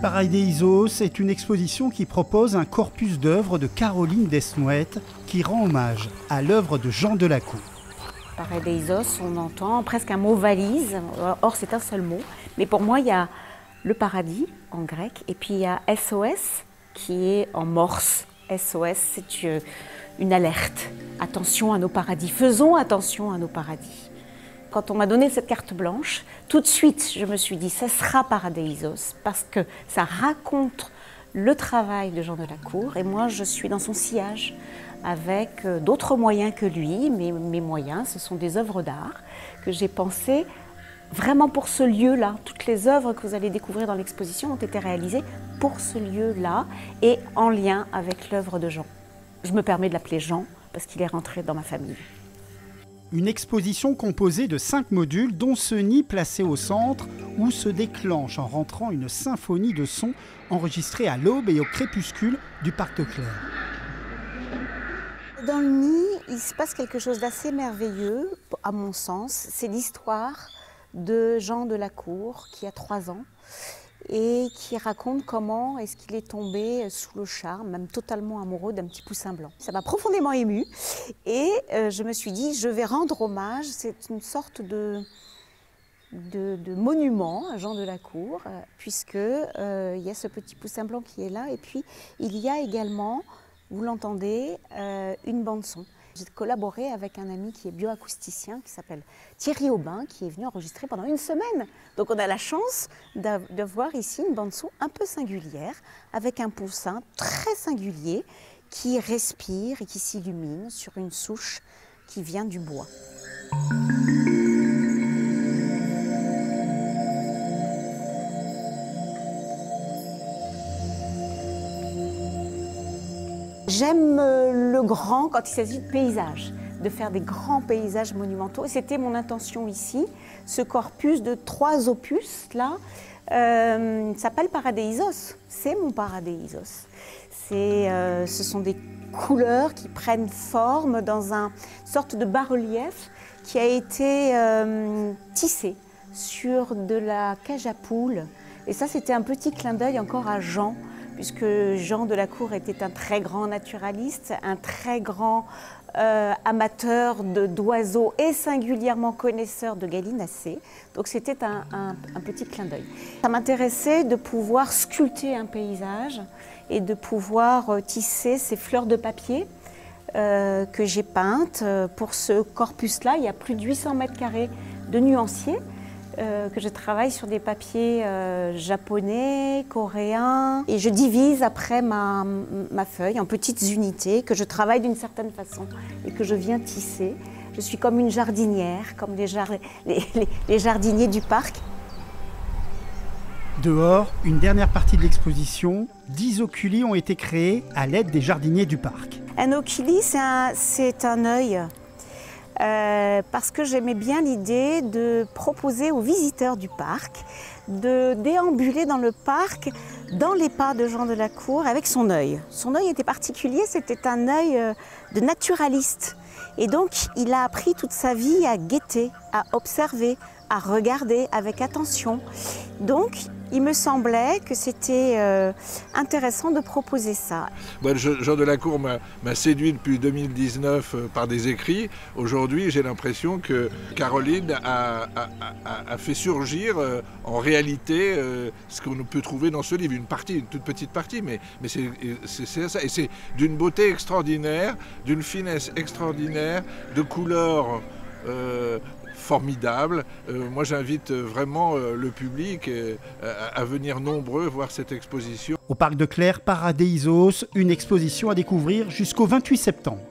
Paradeisos est une exposition qui propose un corpus d'œuvres de Caroline Desnouettes qui rend hommage à l'œuvre de Jean Delacour. Paradeisos, on entend presque un mot valise, or c'est un seul mot. Mais pour moi, il y a le paradis en grec et puis il y a SOS qui est en morse. SOS, c'est une alerte. Attention à nos paradis, faisons attention à nos paradis. Quand on m'a donné cette carte blanche, tout de suite, je me suis dit, ça sera Paradeisos, parce que ça raconte le travail de Jean Delacour, et moi, je suis dans son sillage, avec d'autres moyens que lui. Mes moyens, ce sont des œuvres d'art que j'ai pensées vraiment pour ce lieu-là. Toutes les œuvres que vous allez découvrir dans l'exposition ont été réalisées pour ce lieu-là, et en lien avec l'œuvre de Jean. Je me permets de l'appeler Jean, parce qu'il est rentré dans ma famille. Une exposition composée de 5 modules, dont ce nid placé au centre, où se déclenche en rentrant une symphonie de sons enregistrée à l'aube et au crépuscule du Parc de Clères. Dans le nid, il se passe quelque chose d'assez merveilleux, à mon sens. C'est l'histoire de Jean Delacour, qui a 3 ans, et qui raconte comment est-ce qu'il est tombé sous le charme, même totalement amoureux d'un petit poussin blanc. Ça m'a profondément émue et je me suis dit, je vais rendre hommage. C'est une sorte de monument à Jean Delacour, puisque il y a ce petit poussin blanc qui est là, et puis il y a également, vous l'entendez, une bande-son. J'ai collaboré avec un ami qui est bioacousticien, qui s'appelle Thierry Aubin, qui est venu enregistrer pendant 1 semaine. Donc on a la chance de voir ici une bande-son un peu singulière, avec un poussin très singulier, qui respire et qui s'illumine sur une souche qui vient du bois. J'aime le grand quand il s'agit de paysages, de faire des grands paysages monumentaux. Et c'était mon intention ici. Ce corpus de 3 opus, là, s'appelle Paradeisos. C'est mon Paradeisos. Ce sont des couleurs qui prennent forme dans une sorte de bas-relief qui a été tissé sur de la cage à poules. Et ça, c'était un petit clin d'œil encore à Jean, puisque Jean Delacour était un très grand naturaliste, un très grand amateur d'oiseaux et singulièrement connaisseur de gallinacés. Donc c'était un petit clin d'œil. Ça m'intéressait de pouvoir sculpter un paysage et de pouvoir tisser ces fleurs de papier que j'ai peintes. Pour ce corpus-là, il y a plus de 800 mètres carrés de nuanciers. Que je travaille sur des papiers japonais, coréens, et je divise après ma feuille en petites unités que je travaille d'une certaine façon et que je viens tisser. Je suis comme une jardinière, comme les jardiniers du parc. Dehors, une dernière partie de l'exposition, 10 oculi ont été créés à l'aide des jardiniers du parc. Un oculi, c'est un œil. Parce que j'aimais bien l'idée de proposer aux visiteurs du parc de déambuler dans le parc, dans les pas de Jean Delacour, avec son œil. Son œil était particulier, c'était un œil de naturaliste. Et donc, il a appris toute sa vie à guetter, à observer, à regarder avec attention. Donc, il me semblait que c'était intéressant de proposer ça. Moi, Jean Delacour m'a séduit depuis 2019 par des écrits. Aujourd'hui, j'ai l'impression que Caroline a fait surgir en réalité ce qu'on peut trouver dans ce livre. Une toute petite partie, mais c'est ça. Et c'est d'une beauté extraordinaire, d'une finesse extraordinaire, de couleurs formidable. Moi, j'invite vraiment le public à venir nombreux voir cette exposition. Au Parc de Clères, Paradeisos, une exposition à découvrir jusqu'au 28 septembre.